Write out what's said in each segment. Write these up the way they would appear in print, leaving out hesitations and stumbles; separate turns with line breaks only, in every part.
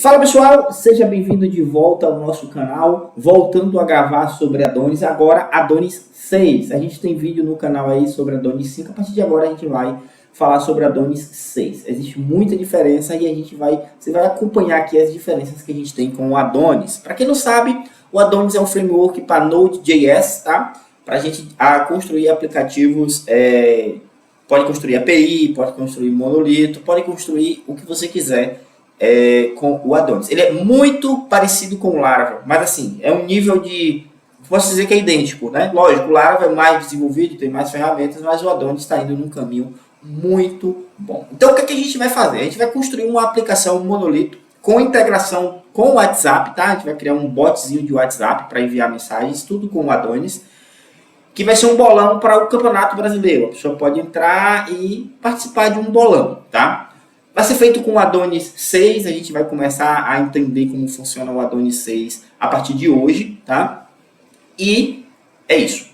Fala pessoal, seja bem-vindo de volta ao nosso canal, voltando a gravar sobre Adonis, agora Adonis 6. A gente tem vídeo no canal aí sobre Adonis 5, a partir de agora a gente vai falar sobre Adonis 6. Existe muita diferença e você vai acompanhar aqui as diferenças que a gente tem com o Adonis. Para quem não sabe, o Adonis é um framework para Node.js, tá? Para a gente construir aplicativos, pode construir API, pode construir monolito, pode construir o que você quiser. Com o Adonis. Ele é muito parecido com o Laravel, mas assim, é um nível de... Posso dizer que é idêntico, né? Lógico, o Laravel é mais desenvolvido, tem mais ferramentas, mas o Adonis está indo num caminho muito bom. Então, o que a gente vai fazer? A gente vai construir uma aplicação, um monolito, com integração com o WhatsApp, tá? A gente vai criar um botzinho de WhatsApp para enviar mensagens, tudo com o Adonis, que vai ser um bolão para o Campeonato Brasileiro. A pessoa pode entrar e participar de um bolão, tá? Vai ser feito com o Adonis 6, a gente vai começar a entender como funciona o Adonis 6 a partir de hoje, tá? E é isso.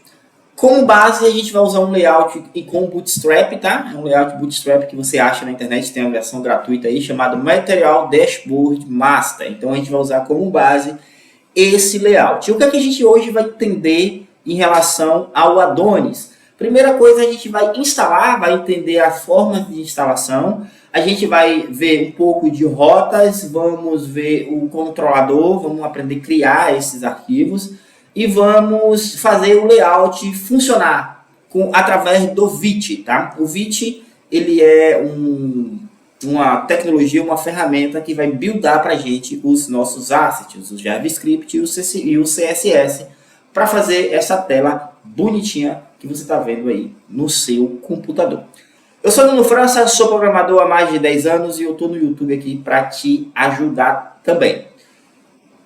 Como base, a gente vai usar um layout com Bootstrap, tá? É um layout Bootstrap que você acha na internet, tem uma versão gratuita aí, chamado Material Dashboard Master. Então, a gente vai usar como base esse layout. E o que é que a gente hoje vai entender em relação ao Adonis? Primeira coisa, a gente vai instalar, vai entender as formas de instalação. A gente vai ver um pouco de rotas, vamos ver o controlador, vamos aprender a criar esses arquivos e vamos fazer o layout funcionar através do Vite, tá? O Vite, ele é uma tecnologia, uma ferramenta que vai buildar para a gente os nossos assets, o JavaScript e o CSS, para fazer essa tela bonitinha que você está vendo aí no seu computador. Eu sou Nuno França, sou programador há mais de 10 anos e eu estou no YouTube aqui para te ajudar também.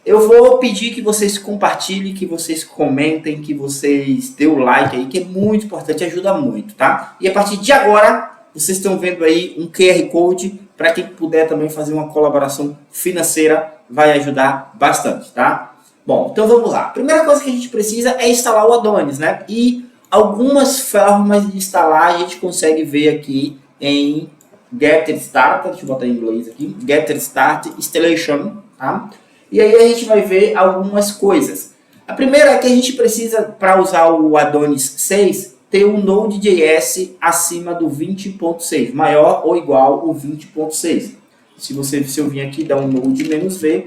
Eu vou pedir que vocês compartilhem, que vocês comentem, que vocês dêem o like aí, que é muito importante, ajuda muito, tá? E a partir de agora, vocês estão vendo aí um QR Code, para quem puder também fazer uma colaboração financeira, vai ajudar bastante, tá? Bom, então vamos lá. A primeira coisa que a gente precisa é instalar o Adonis, né? E algumas formas de instalar a gente consegue ver aqui em Get Start, deixa eu botar em inglês aqui, Get Start Installation, tá? E aí a gente vai ver algumas coisas. A primeira é que a gente precisa, para usar o Adonis 6, ter um Node.js acima do 20.6, maior ou igual ao 20.6. Se eu vir aqui dar um Node -v,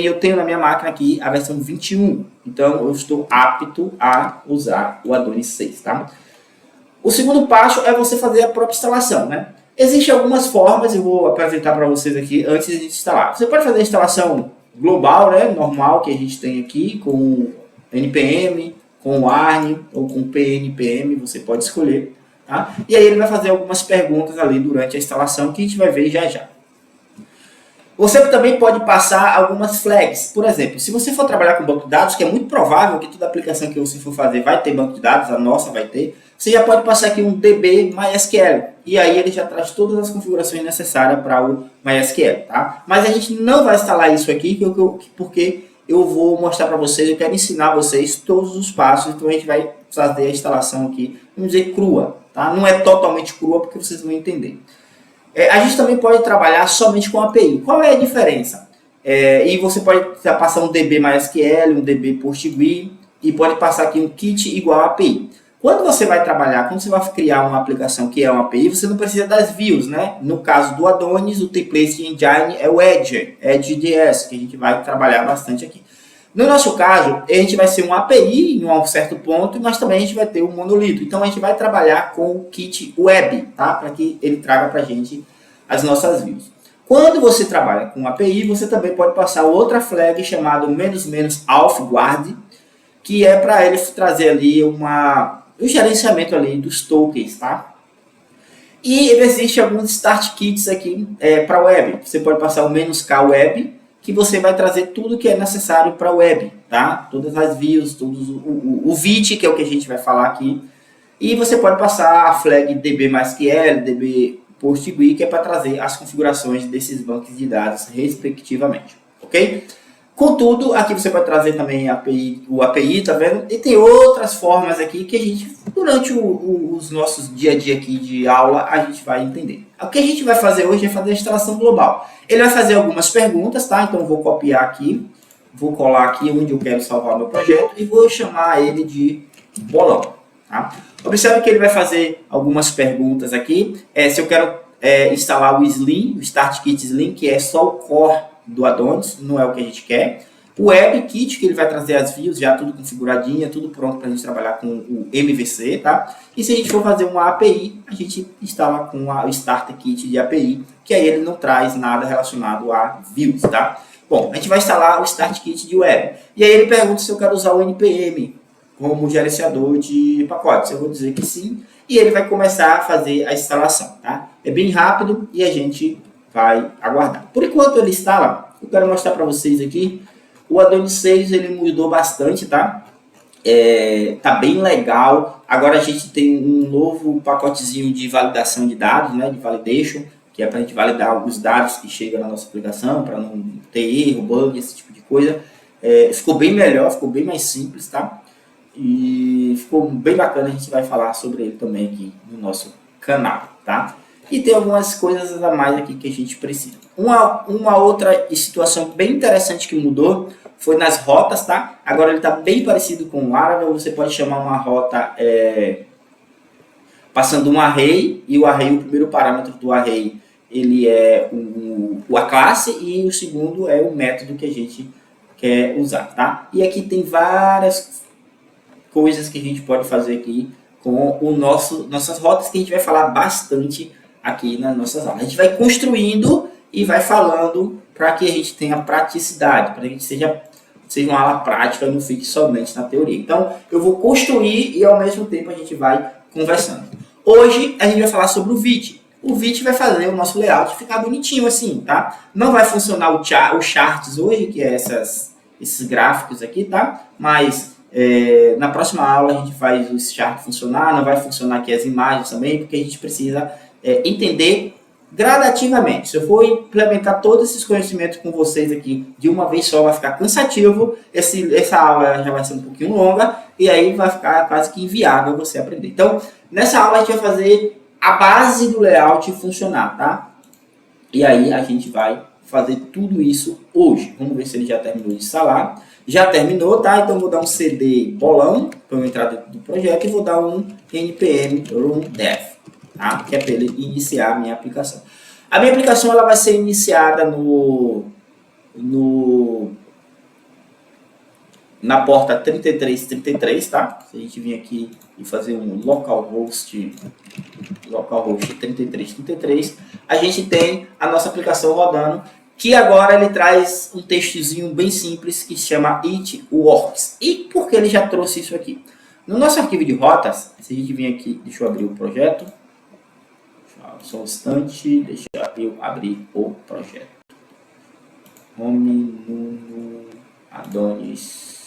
eu tenho na minha máquina aqui a versão 21. Então, eu estou apto a usar o Adonis 6, tá? O segundo passo é você fazer a própria instalação, né? Existem algumas formas, eu vou apresentar para vocês aqui antes de instalar. Você pode fazer a instalação global, né? Normal, que a gente tem aqui, com NPM, com warn ou com PNPM, você pode escolher, tá? E aí ele vai fazer algumas perguntas ali durante a instalação que a gente vai ver já já. Você também pode passar algumas flags. Por exemplo, se você for trabalhar com banco de dados, que é muito provável que toda aplicação que você for fazer vai ter banco de dados, a nossa vai ter, você já pode passar aqui um DB MySQL. E aí ele já traz todas as configurações necessárias para o MySQL, tá? Mas a gente não vai instalar isso aqui, porque eu vou mostrar para vocês, eu quero ensinar vocês todos os passos, então a gente vai fazer a instalação aqui, vamos dizer, crua, tá? Não é totalmente crua, porque vocês vão entender. A gente também pode trabalhar somente com API. Qual é a diferença? E você pode passar um DB MySQL, um DB PostgreSQL e pode passar aqui um kit igual a API. Quando você vai trabalhar, quando você vai criar uma aplicação que é uma API, você não precisa das views, né? No caso do Adonis, o template engine é o Edge.js, que a gente vai trabalhar bastante aqui. No nosso caso, a gente vai ser uma API em um certo ponto, mas também a gente vai ter um monolito. Então, a gente vai trabalhar com o kit web, tá? Para que ele traga para a gente as nossas views. Quando você trabalha com API, você também pode passar outra flag chamada "-auth-guard", que é para ele trazer ali o gerenciamento ali dos tokens, tá? E existem alguns start kits aqui para web. Você pode passar o "-k web", que você vai trazer tudo que é necessário para a web, tá? Todas as views, o Vite, que é o que a gente vai falar aqui. E você pode passar a flag DB MySQL, DB PostgreSQL, que é para trazer as configurações desses bancos de dados, respectivamente, ok? Contudo, aqui você pode trazer também o API, tá vendo? E tem outras formas aqui que a gente, durante os nossos dia a dia aqui de aula, a gente vai entender. O que a gente vai fazer hoje é fazer a instalação global. Ele vai fazer algumas perguntas, tá? Então eu vou copiar aqui, vou colar aqui onde eu quero salvar o meu projeto e vou chamar ele de bolão, tá? Observe que ele vai fazer algumas perguntas aqui. Se eu quero instalar o Slim, o Start Kit Slim, que é só o core do Adonis, não é o que a gente quer. O Web Kit, que ele vai trazer as views já tudo configuradinha, tudo pronto para a gente trabalhar com o MVC, tá? E se a gente for fazer uma API, a gente instala com o Starter Kit de API, que aí ele não traz nada relacionado a views, tá? Bom, a gente vai instalar o Start Kit de Web. E aí ele pergunta se eu quero usar o NPM como gerenciador de pacotes. Eu vou dizer que sim, e ele vai começar a fazer a instalação, tá? É bem rápido e a gente vai aguardar. Por enquanto ele instala, eu quero mostrar para vocês aqui, o Adonis 6 ele mudou bastante, tá? Tá bem legal. Agora a gente tem um novo pacotezinho de validação de dados, né? De validation, que é para a gente validar os dados que chegam na nossa aplicação, para não ter erro, bug, esse tipo de coisa. Ficou bem melhor, ficou bem mais simples, tá? E ficou bem bacana, a gente vai falar sobre ele também aqui no nosso canal, tá? E tem algumas coisas a mais aqui que a gente precisa. Uma outra situação bem interessante que mudou foi nas rotas, tá? Agora ele está bem parecido com o Laravel. Você pode chamar uma rota passando um array, e o array, o primeiro parâmetro do array, ele é a classe, e o segundo é o método que a gente quer usar, tá? E aqui tem várias coisas que a gente pode fazer aqui com nossas rotas, que a gente vai falar bastante aqui nas nossas aulas. A gente vai construindo e vai falando para que a gente tenha praticidade, para que a gente seja uma aula prática e não fique somente na teoria. Então, eu vou construir e ao mesmo tempo a gente vai conversando. Hoje a gente vai falar sobre o Vite. O Vite vai fazer o nosso layout ficar bonitinho assim, tá? Não vai funcionar o charts hoje, que é esses gráficos aqui, tá? Mas na próxima aula a gente faz o chart funcionar, não vai funcionar aqui as imagens também, porque a gente precisa entender gradativamente. Se eu for implementar todos esses conhecimentos com vocês aqui de uma vez só, vai ficar cansativo, essa aula já vai ser um pouquinho longa, e aí vai ficar quase que inviável você aprender. Então, nessa aula a gente vai fazer a base do layout funcionar, tá? E aí a gente vai fazer tudo isso hoje. Vamos ver se ele já terminou de instalar. Já terminou, tá? Então vou dar um CD bolão para eu entrar dentro do projeto e vou dar um npm run dev, tá? Que é para ele iniciar a minha aplicação. A minha aplicação ela vai ser iniciada na porta 3333, tá? Se a gente vir aqui e fazer um localhost 3333, a gente tem a nossa aplicação rodando, que agora ele traz um textozinho bem simples que se chama It Works. E por que ele já trouxe isso aqui? No nosso arquivo de rotas, se a gente vir aqui, deixa eu abrir o projeto. Só um instante, deixa eu abrir o projeto. Home, Nuno, Adonis.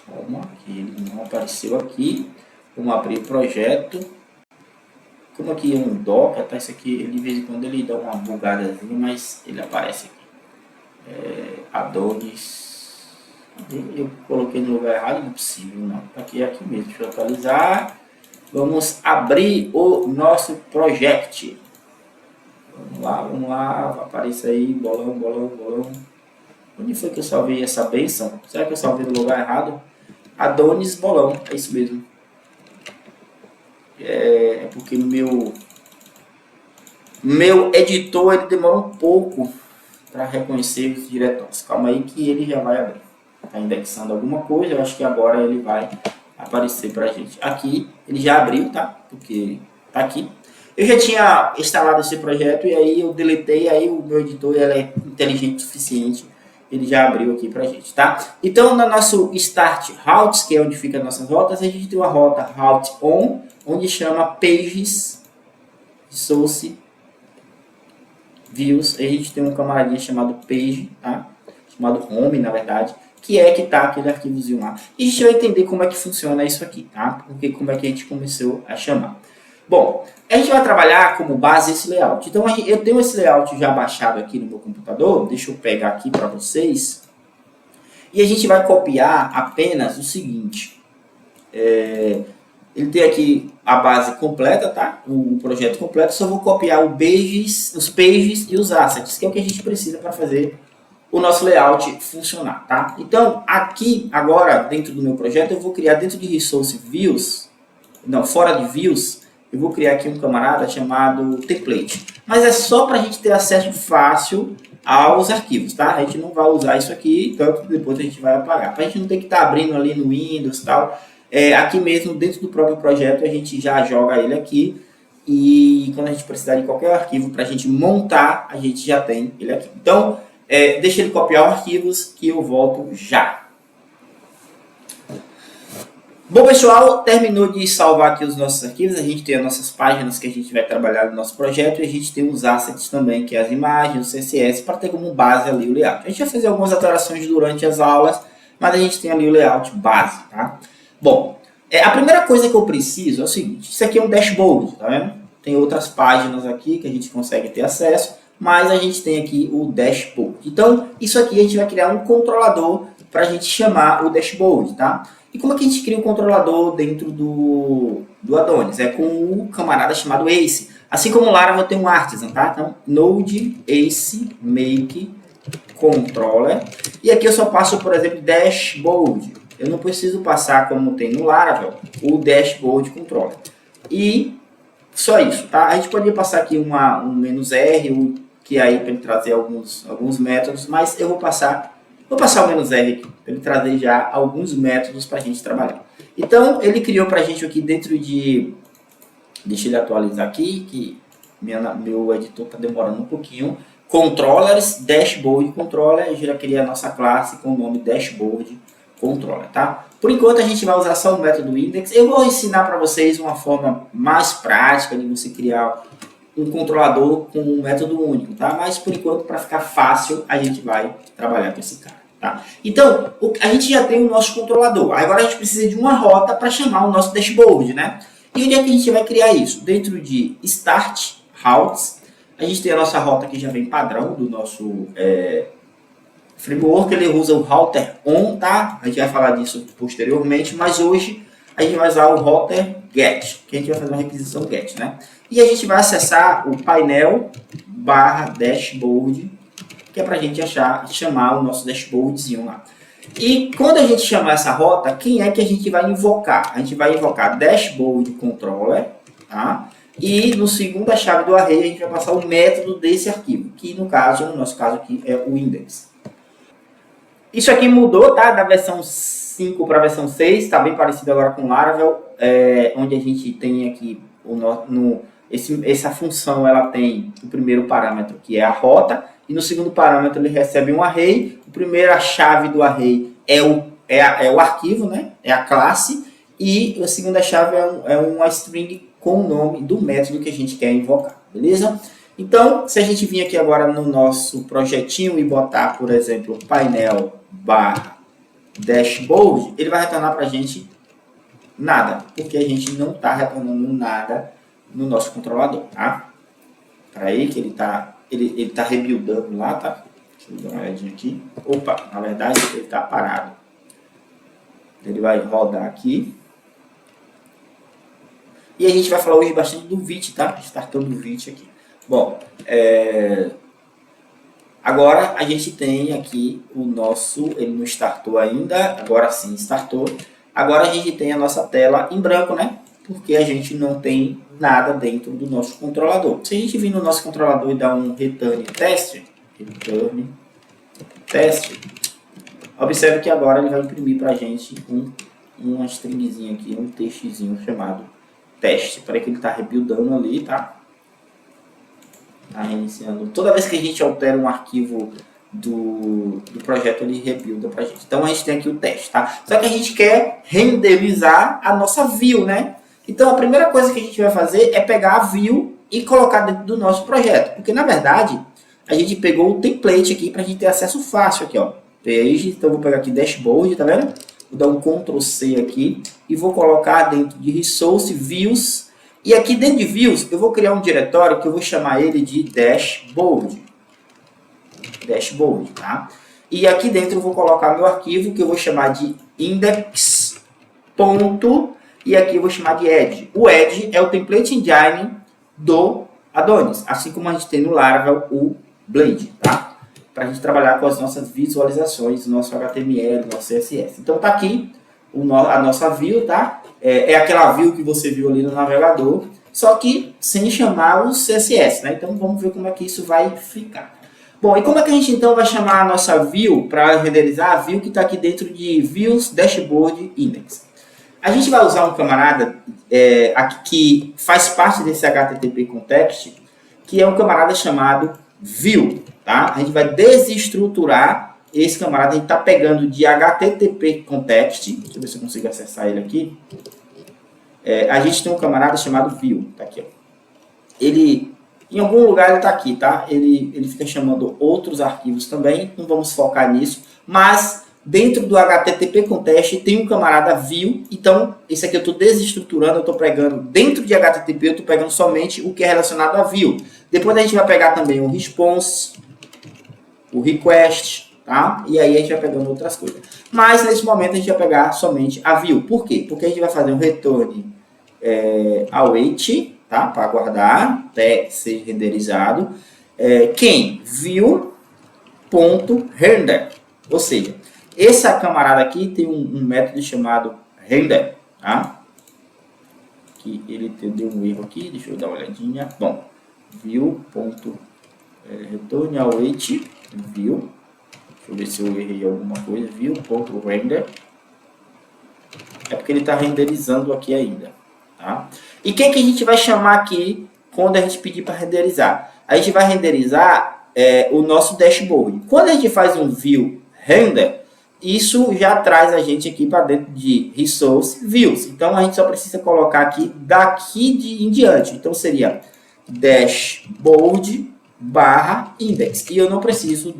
Calma, que ele não apareceu aqui. Vamos abrir o projeto. Como aqui é um Docker, tá? Isso aqui, de vez em quando ele dá uma bugadazinha, mas ele aparece aqui. Adonis. Eu coloquei no lugar errado, não é possível, não. Tá aqui, aqui mesmo. Deixa eu atualizar. Vamos abrir o nosso projeto. Vamos lá. Aparece aí, bolão. Onde foi que eu salvei essa benção? Será que eu salvei no lugar errado? Adonis bolão, é isso mesmo. É porque no meu editor ele demora um pouco para reconhecer os diretórios. Calma aí que ele já vai abrir. Está indexando alguma coisa, eu acho que agora ele vai aparecer para a gente. Aqui ele já abriu, tá? Porque tá aqui. Eu já tinha instalado esse projeto e aí eu deletei, aí o meu editor ele é inteligente o suficiente. Ele já abriu aqui pra gente, tá? Então, no nosso Start Routes, que é onde fica as nossas rotas, a gente tem uma rota Route On, onde chama Pages, Source, Views. A gente tem um camaradinha chamado Page, tá? Chamado Home, na verdade, que tá aquele arquivozinho lá. E a gente vai entender como é que funciona isso aqui, tá? Porque como é que a gente começou a chamar. Bom, a gente vai trabalhar como base esse layout. Então, eu tenho esse layout já baixado aqui no meu computador. Deixa eu pegar aqui para vocês. E a gente vai copiar apenas o seguinte. Ele tem aqui a base completa, tá? O projeto completo. Só vou copiar os pages e os assets, que é o que a gente precisa para fazer o nosso layout funcionar, tá? Então, aqui, agora, dentro do meu projeto, eu vou criar dentro de Resource Views, não, fora de Views, eu vou criar aqui um camarada chamado Template. Mas é só para a gente ter acesso fácil aos arquivos, tá? A gente não vai usar isso aqui, tanto que depois a gente vai apagar. Para a gente não ter que estar abrindo ali no Windows e tal, aqui mesmo, dentro do próprio projeto, a gente já joga ele aqui. E quando a gente precisar de qualquer arquivo para a gente montar, a gente já tem ele aqui. Então, deixa ele copiar os arquivos que eu volto já. Bom, pessoal, terminou de salvar aqui os nossos arquivos. A gente tem as nossas páginas que a gente vai trabalhar no nosso projeto. E a gente tem os assets também, que é as imagens, o CSS, para ter como base ali o layout. A gente vai fazer algumas alterações durante as aulas, mas a gente tem ali o layout base, tá? Bom, a primeira coisa que eu preciso é o seguinte. Isso aqui é um dashboard, tá vendo? Tem outras páginas aqui que a gente consegue ter acesso, mas a gente tem aqui o dashboard. Então, isso aqui a gente vai criar um controlador para a gente chamar o dashboard, tá? E como é que a gente cria um controlador dentro do Adonis? É com o camarada chamado Ace. Assim como o Laravel tem um Artisan, tá? Então, Node Ace Make Controller. E aqui eu só passo, por exemplo, dashboard. Eu não preciso passar, como tem no Laravel, o dashboard controller. E só isso, tá? A gente poderia passar aqui um "-r", que aí para ele trazer alguns métodos, mas eu vou passar o "-r" aqui, para ele trazer já alguns métodos para a gente trabalhar. Então, ele criou para a gente aqui dentro de... Deixa ele atualizar aqui, que meu editor está demorando um pouquinho. Controllers, Dashboard Controller, eu já criei a nossa classe com o nome Dashboard Controller, tá? Por enquanto, a gente vai usar só o método index. Eu vou ensinar para vocês uma forma mais prática de você criar um controlador com um método único, tá? Mas, por enquanto, para ficar fácil, a gente vai trabalhar com esse cara, tá? Então, a gente já tem o nosso controlador. Agora, a gente precisa de uma rota para chamar o nosso dashboard, né? E onde é que a gente vai criar isso? Dentro de Start Routes, a gente tem a nossa rota que já vem padrão do nosso framework. Ele usa o router on, tá? A gente vai falar disso posteriormente, mas hoje a gente vai usar o router get, que a gente vai fazer uma requisição get, né? E a gente vai acessar o painel /dashboard, que é para a gente chamar o nosso dashboardzinho lá. E quando a gente chamar essa rota, quem é que a gente vai invocar? A gente vai invocar dashboard controller, tá? E no segunda chave do array a gente vai passar o método desse arquivo, que no nosso caso aqui é o index. Isso aqui mudou, tá? Da versão 5 para a versão 6, está bem parecido agora com o Laravel, onde a gente tem aqui essa função, ela tem o primeiro parâmetro, que é a rota, e no segundo parâmetro ele recebe um array. A primeira chave do array é o arquivo, né? É a classe, e a segunda chave é uma string com o nome do método que a gente quer invocar, beleza? Então, se a gente vir aqui agora no nosso projetinho e botar, por exemplo, painel /dashboard, ele vai retornar para a gente nada, porque a gente não está retornando nada no nosso controlador, tá? Para aí que ele tá rebuildando lá, tá? Deixa eu dar uma olhadinha aqui. Opa, na verdade ele está parado. Ele vai rodar aqui. E a gente vai falar hoje bastante do Vite, tá? Startando o Vite aqui. Bom, agora a gente tem aqui o nosso, ele não startou ainda, agora sim startou. Agora a gente tem a nossa tela em branco, né? Porque a gente não tem nada dentro do nosso controlador. Se a gente vir no nosso controlador e dar um return teste, observe que agora ele vai imprimir para a gente uma stringzinha aqui, um textzinho chamado teste. Para que ele está rebuildando ali, tá? Tá reiniciando. Toda vez que a gente altera um arquivo do projeto, ele rebuilda para a gente. Então a gente tem aqui o teste, tá? Só que a gente quer renderizar a nossa view, né? Então a primeira coisa que a gente vai fazer é pegar a view e colocar dentro do nosso projeto. Porque na verdade, a gente pegou o template aqui para a gente ter acesso fácil aqui, ó. Page, então eu vou pegar aqui dashboard, tá vendo? Vou dar um Ctrl C aqui e vou colocar dentro de Resource Views. E aqui dentro de Views, eu vou criar um diretório que eu vou chamar ele de Dashboard. Dashboard, tá? E aqui dentro eu vou colocar meu arquivo que eu vou chamar de index. E aqui eu vou chamar de Edge. O Edge é o template engine do Adonis, assim como a gente tem no Laravel o Blade, tá? Para a gente trabalhar com as nossas visualizações, nosso HTML, nosso CSS. Então tá aqui a nossa view, tá? É aquela view que você viu ali no navegador, só que sem chamar o CSS, né? Então vamos ver como é que isso vai ficar. Bom, e como é que a gente então vai chamar a nossa view para renderizar a view que está aqui dentro de Views Dashboard Index? A gente vai usar um camarada aqui que faz parte desse HTTP Context, que é um camarada chamado View, tá? A gente vai desestruturar esse camarada, a gente está pegando de HTTP Context, deixa eu ver se eu consigo acessar ele aqui. A gente tem um camarada chamado View, tá aqui, ó. Ele, em algum lugar ele está aqui, tá? Ele fica chamando outros arquivos também, não vamos focar nisso, mas dentro do HTTP Context tem um camarada View, então esse aqui eu estou desestruturando, eu estou pegando dentro de HTTP, eu estou pegando somente o que é relacionado a View. Depois a gente vai pegar também o Response, o Request, tá? E aí a gente vai pegando outras coisas. Mas nesse momento a gente vai pegar somente a View. Por quê? Porque a gente vai fazer um return await, tá? Para aguardar até ser renderizado. Quem? View.render. Ou seja, esse camarada aqui tem um método chamado render, tá? Que ele deu um erro aqui, deixa eu dar uma olhadinha. Bom, view.return await, view. Deixa eu ver se eu errei alguma coisa. View.render. É porque ele está renderizando aqui ainda, tá? E quem que a gente vai chamar aqui quando a gente pedir para renderizar? A gente vai renderizar o nosso dashboard. Quando a gente faz um view render, isso já traz a gente aqui para dentro de Resource Views. Então a gente só precisa colocar aqui daqui em diante. Então seria dashboard /index. E eu não preciso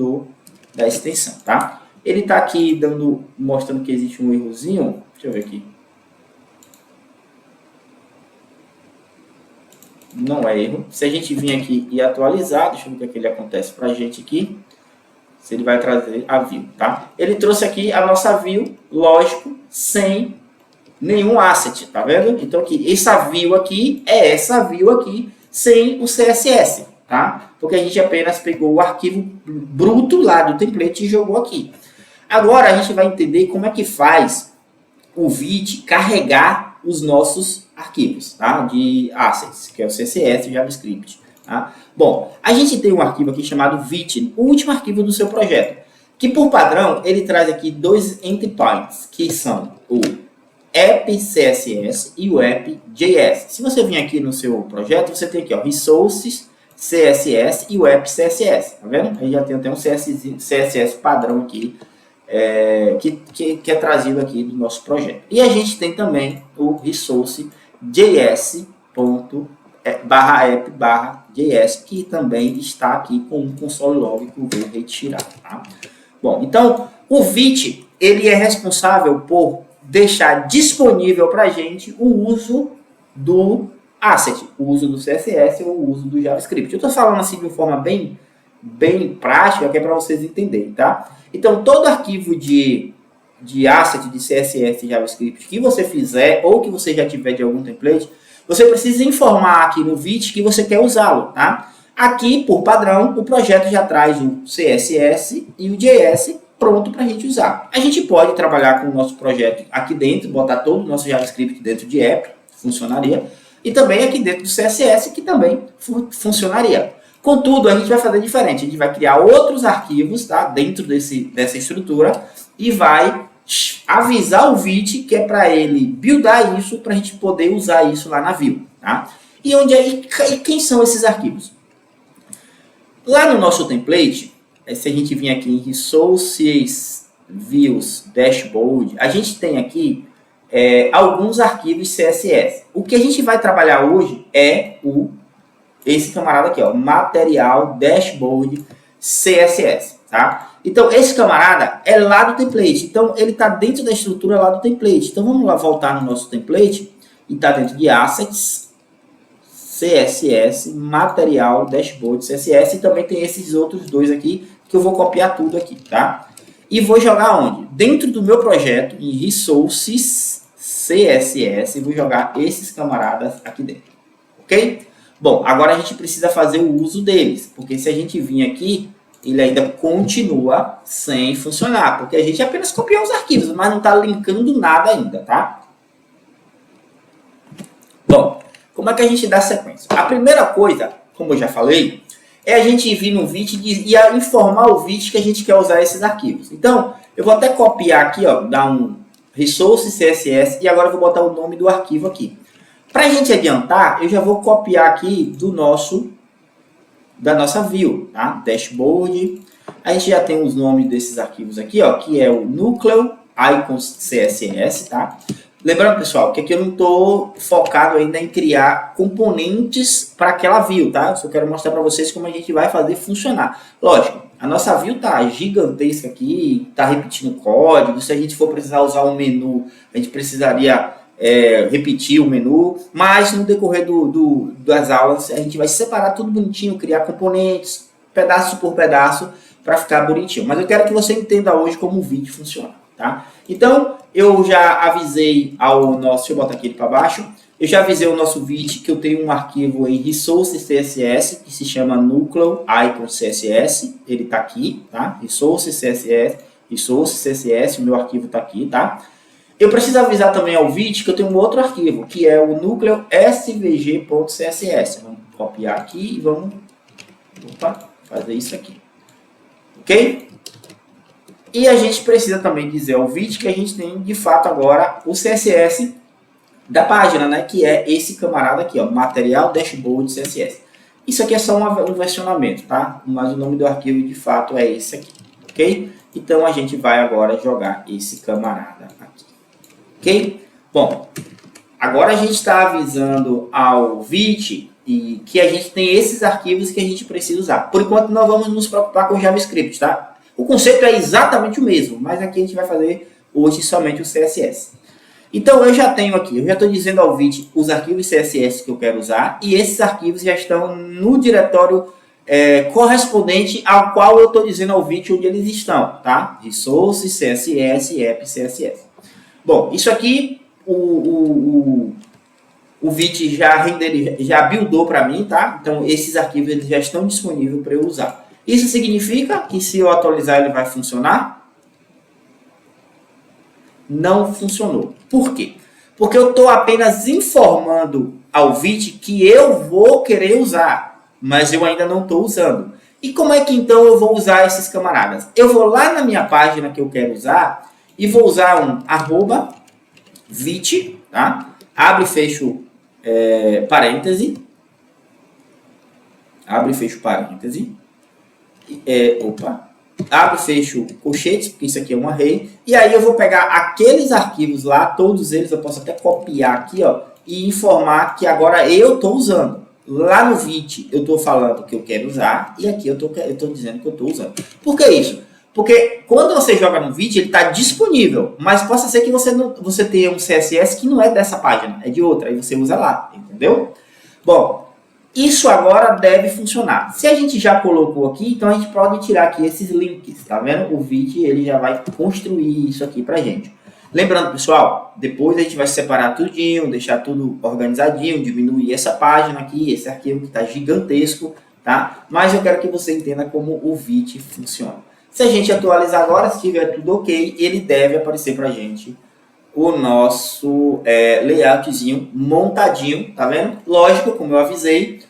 da extensão, tá? Ele está aqui mostrando que existe um errozinho. Deixa eu ver aqui. Não é erro. Se a gente vir aqui e atualizar, deixa eu ver o que ele acontece para a gente aqui. Se ele vai trazer a view, tá? Ele trouxe aqui a nossa view, lógico, sem nenhum asset, tá vendo? Então aqui, essa view aqui é essa view aqui sem o CSS, tá? Porque a gente apenas pegou o arquivo bruto lá do template e jogou aqui. Agora a gente vai entender como é que faz o Vite carregar os nossos arquivos, tá? De assets, que é o CSS e JavaScript. Tá? Bom, a gente tem um arquivo aqui chamado Vite, o último arquivo do seu projeto, que por padrão ele traz aqui dois endpoints, que são o app.css e o app.js. Se você vir aqui no seu projeto, você tem aqui, ó, resources, CSS e o app.css, tá vendo? Aí já tem até um CSS padrão aqui, que é trazido aqui do nosso projeto. E a gente tem também o resource.js/app/js, que também está aqui com um console log que eu vou retirar, tá? Bom, então o Vite, ele é responsável por deixar disponível para a gente o uso do asset, o uso do CSS ou o uso do JavaScript. Eu estou falando assim de uma forma bem prática, que é para vocês entenderem, tá? Então, todo arquivo de asset, de CSS e JavaScript que você fizer, ou que você já tiver de algum template, você precisa informar aqui no Vite que você quer usá-lo, tá? Aqui, por padrão, o projeto já traz o CSS e o JS pronto para a gente usar. A gente pode trabalhar com o nosso projeto aqui dentro, botar todo o nosso JavaScript dentro de app, funcionaria, e também aqui dentro do CSS, que também funcionaria. Contudo, a gente vai fazer diferente, a gente vai criar outros arquivos, tá, dentro dessa estrutura e vai avisar o Vite que é para ele buildar isso, para a gente poder usar isso lá na view, tá? E quem são esses arquivos? Lá no nosso template, se a gente vir aqui em Resources, Views, Dashboard, a gente tem aqui alguns arquivos CSS. O que a gente vai trabalhar hoje é esse camarada aqui, ó, Material Dashboard CSS, tá? Então, esse camarada é lá do template. Então, ele está dentro da estrutura lá do template. Então, vamos lá voltar no nosso template e está dentro de Assets. CSS, material, dashboard, CSS, e também tem esses outros dois aqui, que eu vou copiar tudo aqui, tá? E vou jogar onde? Dentro do meu projeto, em Resources, CSS, vou jogar esses camaradas aqui dentro, ok? Bom, agora a gente precisa fazer o uso deles, porque se a gente vir aqui, ele ainda continua sem funcionar, porque a gente apenas copiou os arquivos, mas não está linkando nada ainda, tá? Bom, como é que a gente dá sequência? A primeira coisa, como eu já falei, é a gente vir no Vite e informar o Vite que a gente quer usar esses arquivos. Então, eu vou até copiar aqui, ó, dar um Resource CSS, e agora eu vou botar o nome do arquivo aqui. Para a gente adiantar, eu já vou copiar aqui da nossa view, tá? Dashboard. A gente já tem os nomes desses arquivos aqui, ó, que é o Núcleo Icons CSS, tá? Lembrando, pessoal, que aqui eu não estou focado ainda em criar componentes para aquela view, tá? Eu só quero mostrar para vocês como a gente vai fazer funcionar. Lógico, a nossa view tá gigantesca aqui, tá repetindo código. Se a gente for precisar usar um menu, a gente precisaria repetir o menu, mas no decorrer das aulas a gente vai separar tudo bonitinho, criar componentes, pedaço por pedaço, para ficar bonitinho. Mas eu quero que você entenda hoje como o vídeo funciona, tá? Então, eu já avisei ao nosso, deixa eu botar aqui para baixo, eu já avisei ao nosso Vite que eu tenho um arquivo em Resources CSS, que se chama Núcleo Icon CSS, ele está aqui, tá? Resources CSS, o meu arquivo está aqui, tá? Eu preciso avisar também ao Vite que eu tenho um outro arquivo, que é o núcleo svg.css. Vamos copiar aqui e vamos fazer isso aqui. Ok? E a gente precisa também dizer ao Vite que a gente tem, de fato, agora o CSS da página, né? Que é esse camarada aqui, ó, material dashboard CSS. Isso aqui é só um versionamento, tá? Mas o nome do arquivo, de fato, é esse aqui. Ok? Então, a gente vai agora jogar esse camarada aqui. Ok? Bom, agora a gente está avisando ao Vite que a gente tem esses arquivos que a gente precisa usar. Por enquanto, não vamos nos preocupar com JavaScript, tá? O conceito é exatamente o mesmo, mas aqui a gente vai fazer hoje somente o CSS. Então, eu já tenho aqui, eu já estou dizendo ao Vite os arquivos CSS que eu quero usar, e esses arquivos já estão no diretório correspondente ao qual eu estou dizendo ao Vite onde eles estão, tá? Resources, CSS, App, CSS. Bom, isso aqui o Vite já buildou para mim, tá? Então, esses arquivos eles já estão disponíveis para eu usar. Isso significa que se eu atualizar ele vai funcionar? Não funcionou. Por quê? Porque eu estou apenas informando ao Vite que eu vou querer usar, mas eu ainda não estou usando. E como é que então eu vou usar esses camaradas? Eu vou lá na minha página que eu quero usar e vou usar um @vite, tá? Abre e fecho parêntese. Abre e fecho parêntese. Abre e fecho colchetes, porque isso aqui é um array. E aí eu vou pegar aqueles arquivos lá, todos eles, eu posso até copiar aqui, ó, e informar que agora eu estou usando. Lá no Vite eu estou falando que eu quero usar, e aqui eu estou dizendo que eu estou usando. Por que isso? Porque quando você joga no Vite, ele está disponível, mas possa ser que você tenha um CSS que não é dessa página, é de outra, aí você usa lá, entendeu? Bom, isso agora deve funcionar. Se a gente já colocou aqui, então a gente pode tirar aqui esses links, tá vendo? O Vite, ele já vai construir isso aqui pra gente. Lembrando, pessoal, depois a gente vai separar tudinho, deixar tudo organizadinho, diminuir essa página aqui, esse arquivo que está gigantesco, tá? Mas eu quero que você entenda como o Vite funciona. Se a gente atualizar agora, se tiver tudo ok, ele deve aparecer pra gente o nosso layoutzinho montadinho, tá vendo? Lógico, como eu avisei,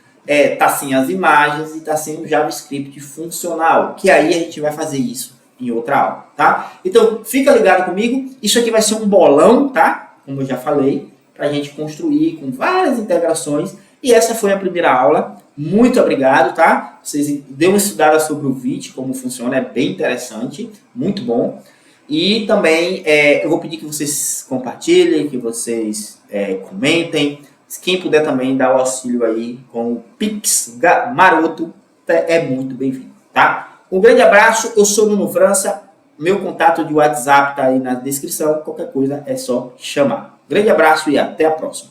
tá sem as imagens e tá sem o JavaScript funcional, que aí a gente vai fazer isso em outra aula, tá? Então, fica ligado comigo, isso aqui vai ser um bolão, tá? Como eu já falei, pra gente construir com várias integrações, e essa foi a primeira aula. Muito obrigado, tá? Vocês dêem uma estudada sobre o Vite, como funciona, é bem interessante, muito bom. E também eu vou pedir que vocês compartilhem, que vocês comentem. Quem puder também dar o auxílio aí com o Pix maroto, é muito bem-vindo, tá? Um grande abraço, eu sou Nuno França, meu contato de WhatsApp tá aí na descrição, qualquer coisa é só chamar. Grande abraço e até a próxima.